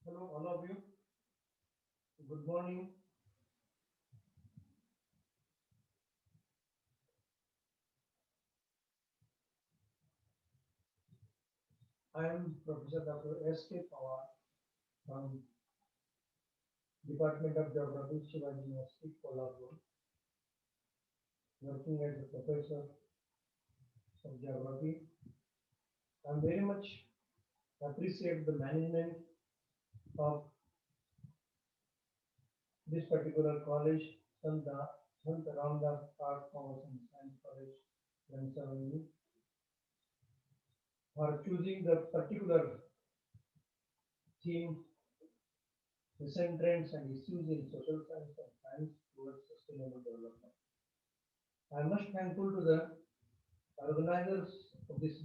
Hello, all of you. Good morning. I am Professor Dr. S.K. Pawar from Department of Geography, Shivaji University, Kolhapur, working as a professor of geography. I am very much appreciate the management of this particular college, Sant Ramdas Art, Commerce and Science College, Ramsarani, for choosing the particular theme, recent trends and issues in social science and science towards sustainable development. I am most thankful to the organizers of this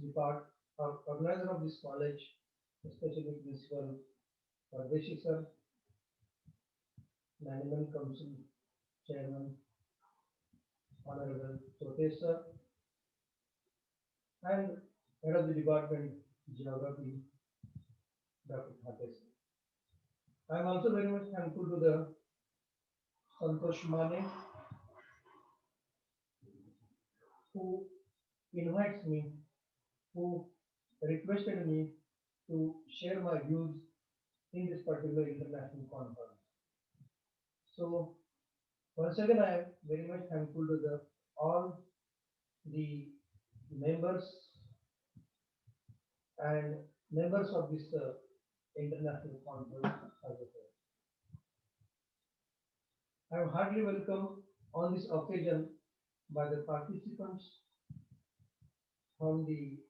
organizer of this college, especially Principal Pardeshi sir, Management Council Chairman Honorable Chote sir, and Head of the Department Geography, Dr. Thate sir. I am also very much thankful to the Santosh Mane who invites me, who requested me to share my views in this particular international conference. So once again, I am very much thankful to the all the members and members of this international conference as a whole. I am heartily welcome on this occasion by the participants from the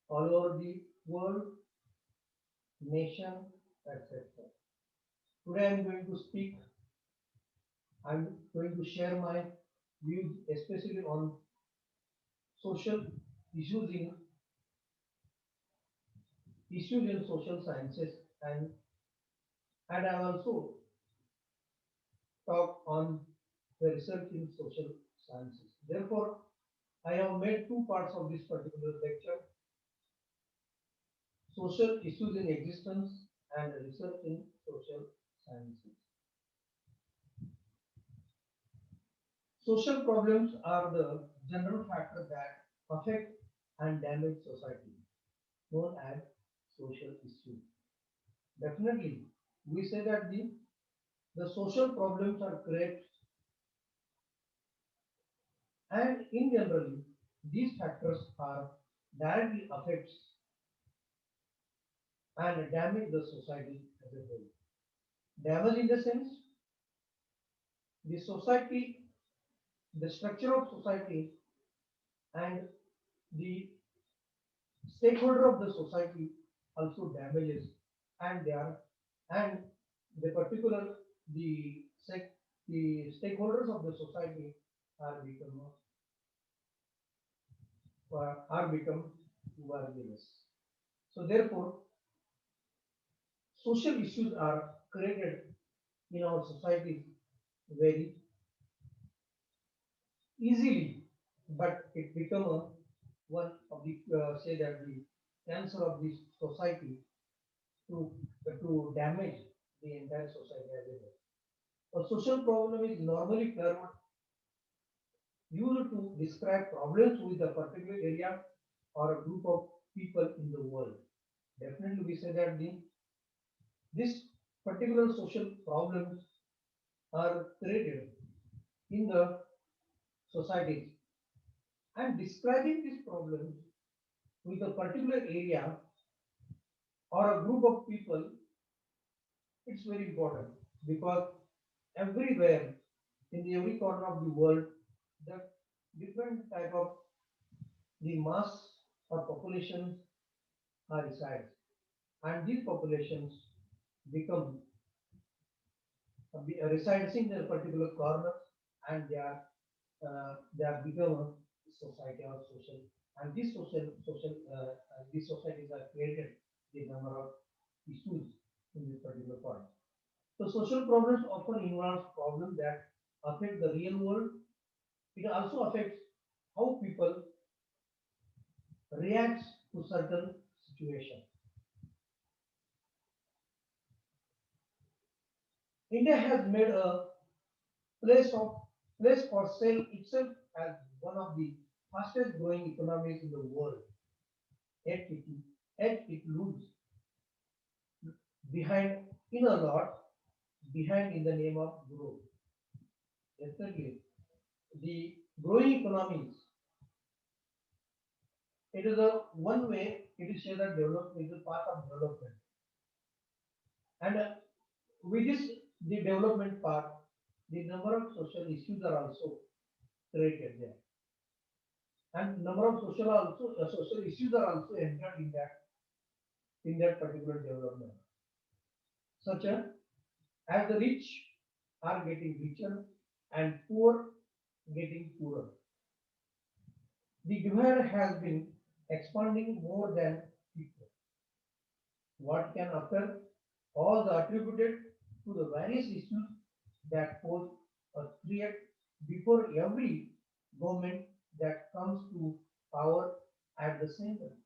all over the world, nation, etc. Today I am going to speak. I am going to share my views, especially on social issues in social sciences, and I also talk on the research in social sciences. Therefore, I have made two parts of this particular lecture: social issues in existence and research in social sciences. Social problems are the general factors that affect and damage society, known as social issues. Definitely, we say that the social problems are created, and in generally, these factors are directly affects and damage the society as a whole. Damage in the sense the society, the structure of society, and the stakeholder of the society also damages, and they are and the particular the stakeholders of the society are become are become worthless. So therefore, social issues are created in our society very easily, but it become a one of the say that the cancer of this society to damage the entire society as a whole. A social problem is normally termed used to describe problems with a particular area or a group of people in the world. Definitely, we say that this particular social problems are created in the societies, and describing these problems with a particular area or a group of people, it's very important because everywhere in every corner of the world, the different type of the mass or populations are resides, and these populations become resides in a particular corner, and they are become a society or social, and these societies are created the number of issues in this particular point. So social problems often involve problems that affect the real world. It also affects how people react to certain situations. India has made a place of place for sale itself as one of the fastest growing economies in the world. Yet it, yet it loses behind in a lot behind in the name of growth. Definitely, the growing economies, it is a one way it is said that development is a part of development. And with this the development part, the number of social issues are also created there. And number of social issues are also entered in that particular development. Such as the rich are getting richer and poor getting poorer. The divide has been expanding more than people. What can occur? All the attributed to the various issues that pose a threat before every government that comes to power at the same time.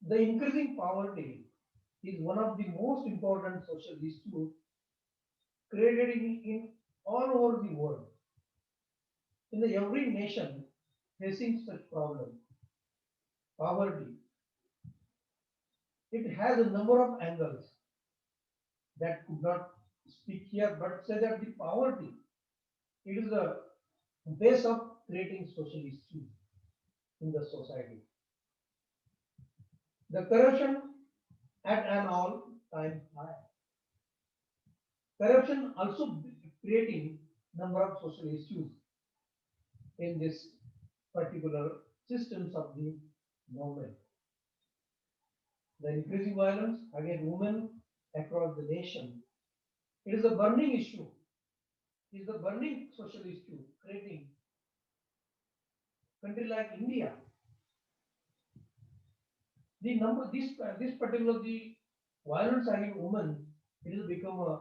The increasing poverty is one of the most important social issues created in all over the world. In the every nation facing such problem, poverty, it has a number of angles that could not speak here, but say that the poverty, it is the base of creating social issues in the society. The corruption at an all-time high. Corruption also creating number of social issues in this particular systems of the government. The increasing violence against women across the nation. It is a burning issue. It is a burning social issue creating country like India. The number this particular the violence against women, it has become a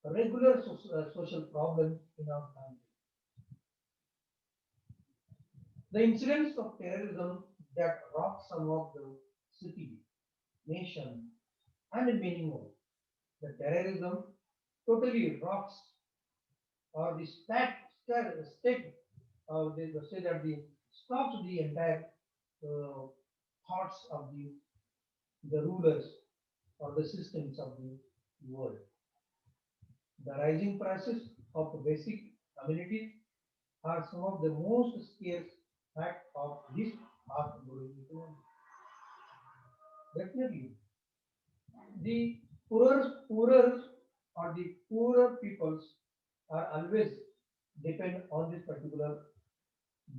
regular social problem in our country. The incidents of terrorism that rock some of the city, nation, and many more. The terrorism totally rocks or the state or they say that the stops the entire uh, thoughts of the rulers or the systems of the world. The rising prices of basic amenities are some of the most scarce fact of this fast growing economy. Definitely, the poorer or the poorer peoples are always depend on this particular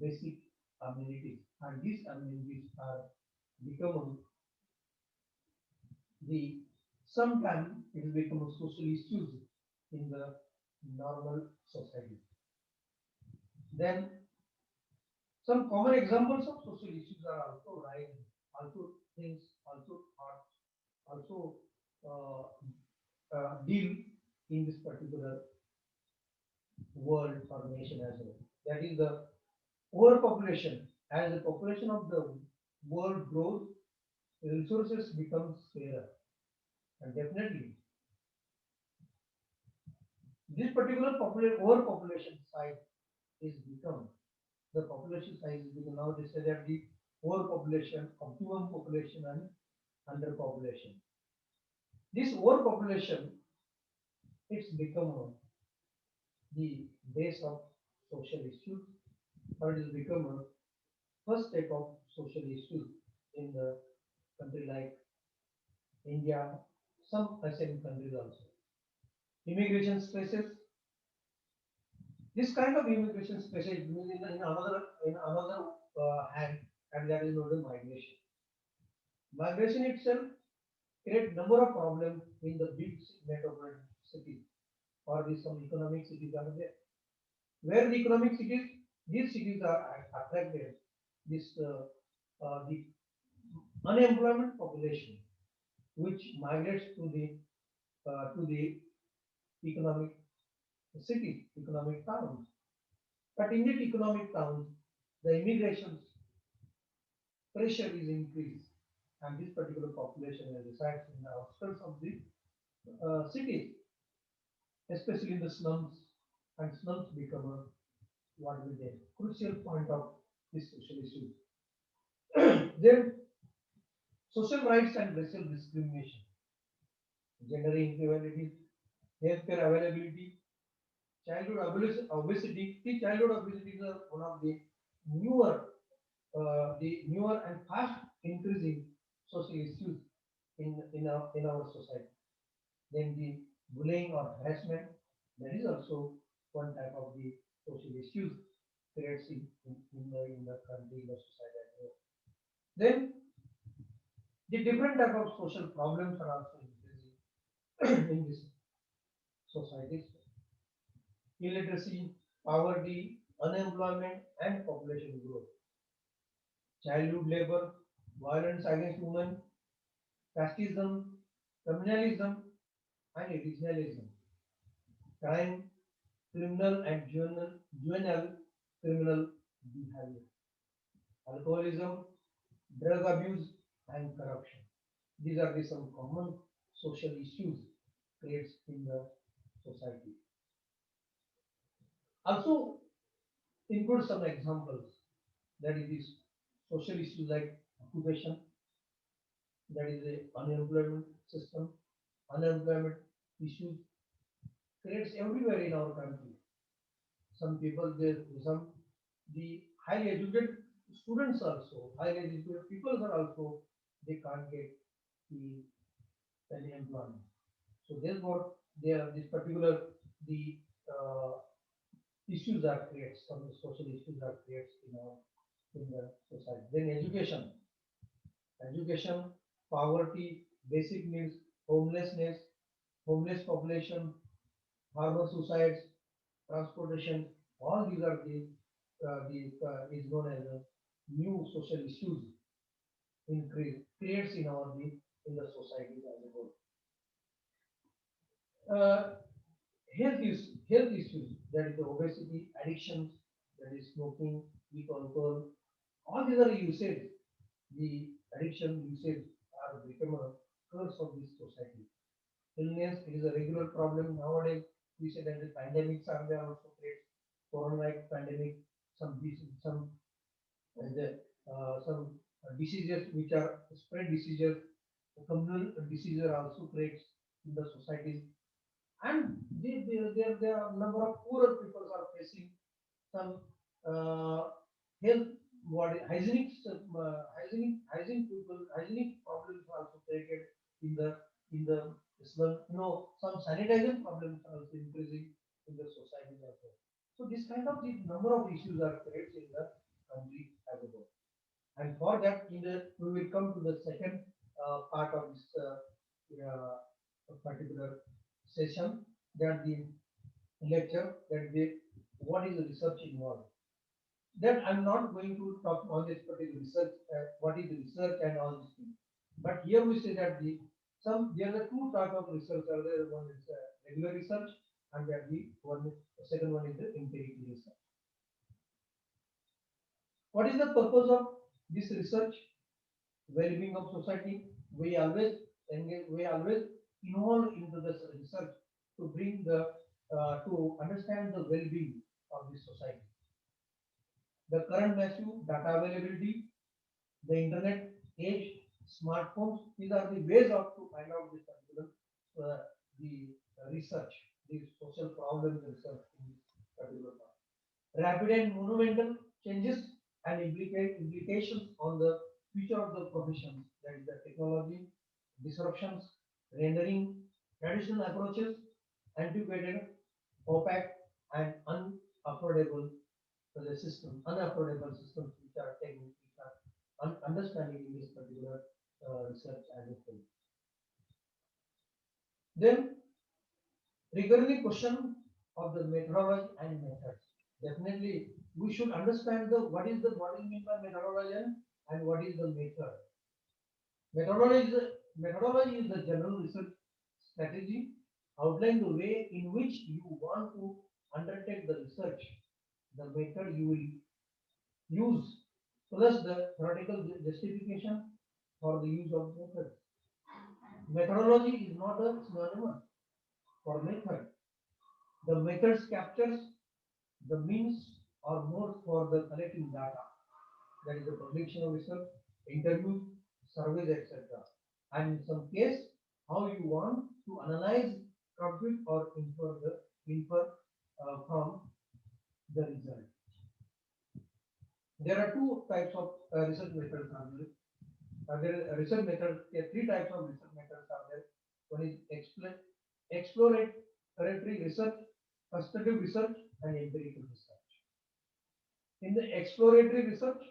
basic amenities, and these amenities are become the sometimes it has become a social issues in the normal society. Then some common examples of social issues are also rising, also things, also thoughts, also deal in this particular world or nation as well. That is the overpopulation. As the population of the world grows, resources become scarcer. And definitely, this particular overpopulation size is become the population size is become now they say that the overpopulation, optimum population, and underpopulation. This overpopulation it's become the base of social issues, or it has become a first step of social issues in the country like India, some Asian countries also. Immigration spaces. This kind of immigration spaces in another hand, and that is known as migration. Migration itself create number of problems in the big metropolitan cities or the some economic cities are there. Where the economic cities, these cities are attracted this the unemployment population which migrates to the economic cities, economic towns. But in the economic towns, the immigration pressure is increased, and this particular population resides in the outskirts of the cities, especially in the slums, and slums become a what will be a crucial point of this social issue. Then social rights and racial discrimination, gender inequality, healthcare availability, childhood obesity. See, childhood obesity is one of newer, the newer and fast increasing social issues in our society. Then the bullying or harassment, that is also one type of the social issues creates in the country, in the society as well. Then the different type of social problems are also increasing in this societies. Illiteracy, poverty, unemployment, and population growth, childhood labor, violence against women, casteism, communalism, and regionalism, crime, criminal and juvenile criminal behavior, alcoholism, drug abuse, and corruption. These are some common social issues creates in the society. Also include some examples, that is this social issues like occupation, that is the unemployment system, unemployment issues creates everywhere in our country. Some people there, some the highly educated students also, highly educated people are also they can't get the any employment. So therefore, there this particular the issues are creates, some social issues are creates in the society. Then education, poverty, basic needs, homelessness, homeless population, farmer suicides, transportation. All these are the is known as a new social issues increase creates in the society as a whole. Uh, health issues, that is the obesity, addictions, that is smoking, alcohol. All these are usage. The addiction usage are become a curse of this society. Illness, it is a regular problem nowadays. We say that the pandemics are there also create corona-like pandemic, some and some diseases which are spread diseases, communal diseases are also creates in the societies, and there are number of poorer people are facing some health what hygienic people hygienic problems are also created in the slum. Some sanitizing problems are also increasing in the society as well. So this kind of the number of issues are created in the country as a whole. And for that, we will come to the second part of this particular session, that the lecture, that the what is the research involved. Then I'm not going to talk on this particular research, what is the research and all these things. But here we say that there are two type of research are there. One is regular research, and the second one is the empirical research. What is the purpose of this research? Well-being of society. We always engage, we always involve into this research to bring to understand the well-being of this society. The current massive data availability, the internet age, smartphones, these are the ways of to find out this particular the research, the social problems research in this particular part. Rapid and monumental changes and implications on the future of the professions, that is the technology, disruptions, rendering traditional approaches, antiquated, opaque, and unaffordable unaffordable systems which are taking, which are understanding in this particular research as a whole. Then regarding the question of the methodology and methods, definitely we should understand what is meant by methodology and what is the method. Methodology is the general research strategy, outline the way in which you want to undertake the research, the method you will use, plus the theoretical justification for the use of method. Methodology is not a synonym for method. The methods captures the means or modes for the collecting data. That is the publication of research, interviews, surveys, etc. And in some case, how you want to analyze, compute, or infer from the result. There are two types of research methods are there. There are research methods. There are three types of research methods are there. One is exploratory research, constructive research, and empirical research. In the exploratory research,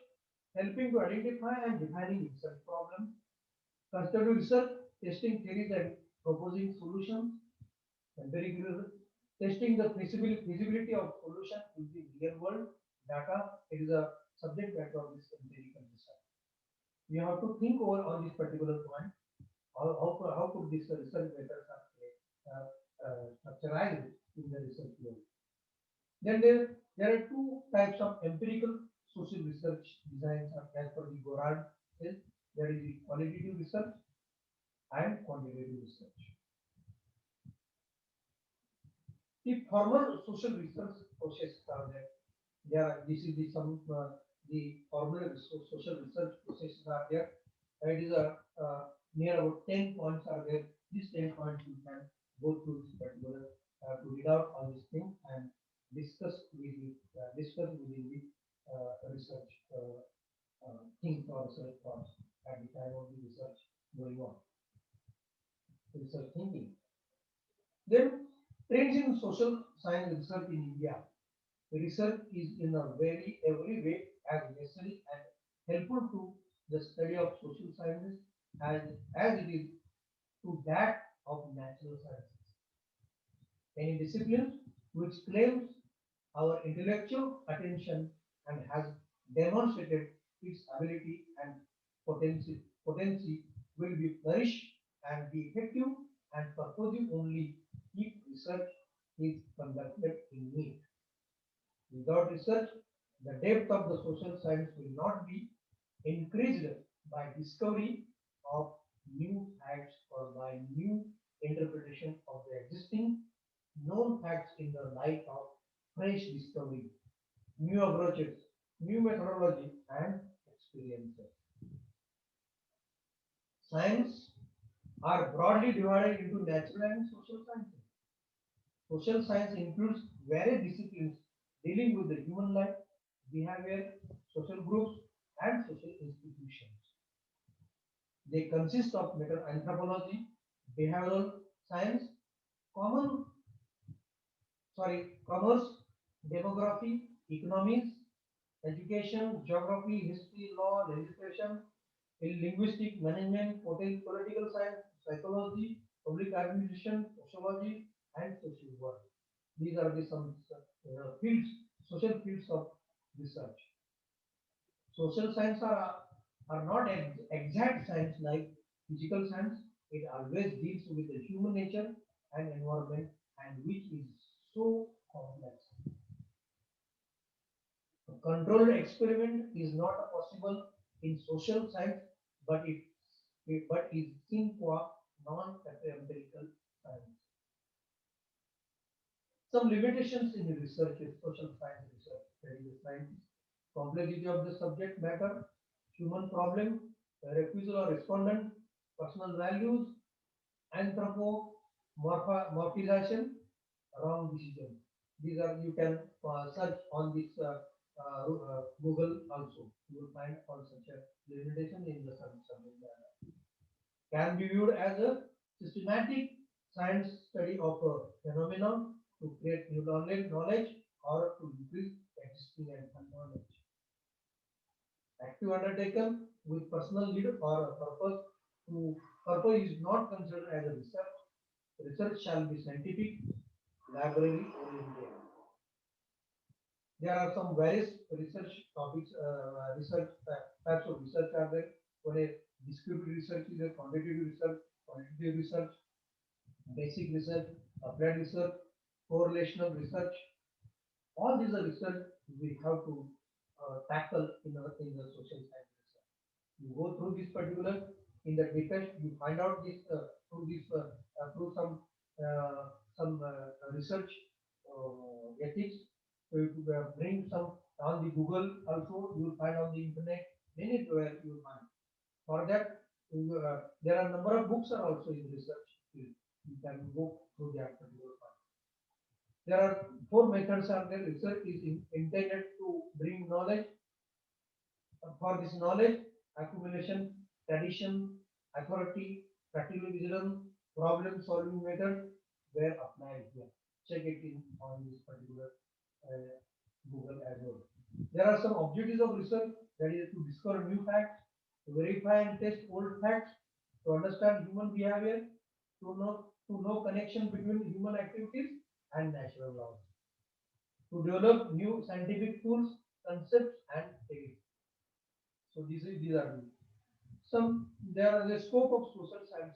helping to identify and defining research problems. Constructive research, testing theories and proposing solutions. Empirical research, testing the feasibility of solution using real world data. It is a subject matter of this empirical research. You have to think over on this particular point. How could this research methods are structurized in the research field? Then there are two types of empirical social research designs as per the Gorard says. There is the qualitative research and quantitative research. The formal social research processes are there. This is the some the formal social research processes are there. It is a near about 10 points are there. These 10 points you can go through this particular to read out all these things and discuss within the research things or research thoughts at the time of the research going on. Research thinking. Then trends in social science research in India. Research is in a very every way as necessary and helpful to the study of social sciences as it is to that of natural sciences. Any discipline which claims our intellectual attention and has demonstrated its ability and potency will be flourished and be effective and purposive only if research is conducted in it. Without research, the depth of the social science will not be increased by discovery of new facts or by new interpretation of the existing known facts in the light of fresh discovery, new approaches, new methodology, and experiences. Science are broadly divided into natural and social sciences. Social science includes various disciplines dealing with the human life, behavior, social groups, and social institutions. They consist of anthropology, behavioral science, common commerce, demography, economics, education, geography, history, law, legislation, in linguistic management, political science, psychology, public administration, sociology, and social work. These are the some fields, social fields of research. Social science are not exact science like physical science. It always deals with the human nature and environment, and which is so complex. A controlled experiment is not possible in social science, but but is seen for non-empirical science. Some limitations in the research in social science research. There is the science complexity of the subject matter, human problem, refusal or respondent, personal values, anthropomorphization, wrong decision. These are you can search on this Google also. You will find all such a limitation in the subject matter. Can be viewed as a systematic science study of a phenomenon to create new knowledge or to increase existing and knowledge. Active undertaken with personal lead or a purpose is not considered as a research. Research shall be scientific, library oriented. There are some various research topics, types of research are there. One is descriptive research, is a quantitative research, basic research, applied research, correlational research. All these are research we have to tackle in the social science research. You go through this particular, in the defense, you find out this through some research ethics. So you bring some on the Google also. You will find on the internet many where you will find. For that, there are number of books are also in research field. You can go through that particular part. There are four methods are there. Research is intended to bring knowledge. For this knowledge, accumulation, tradition, authority, practical wisdom, problem solving method were applied here. Check it in on this particular uh, Google as well. There are some objectives of research, that is to discover new facts, to verify and test old facts, to understand human behavior, to know connection between human activities and natural laws, to develop new scientific tools, concepts, and techniques. So these are some. There are the scope of social science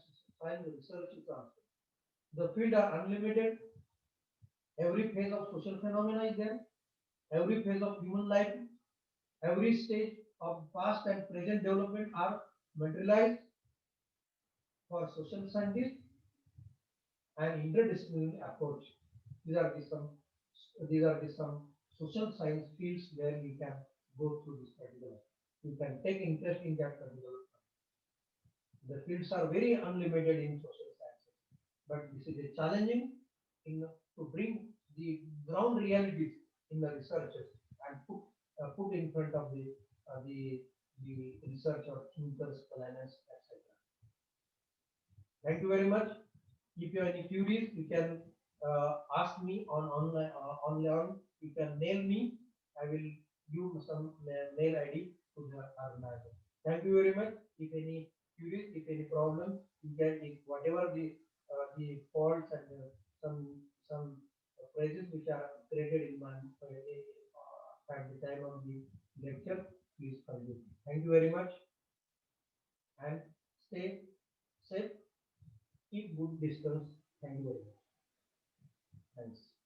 research is also. The field are unlimited. Every phase of social phenomena is there. Every phase of human life, every stage of past and present development are materialized for social scientists and interdisciplinary approach. These are the some social science fields where we can go through this particular. You can take interest in that particular. The fields are very unlimited in social sciences, but this is a challenging in to bring the ground realities in the researchers and put in front of the research or thinkers, planners, etc. Thank you very much. If you have any queries, you can ask me on online. You can mail me. I will give some mail ID to the organizer. Thank you very much. If any queries, if any problem, you can if whatever the faults and some phrases which are created in my at the time of the lecture, please forgive. Thank you very much and stay safe. Keep good distance. Thank you very much. Thanks.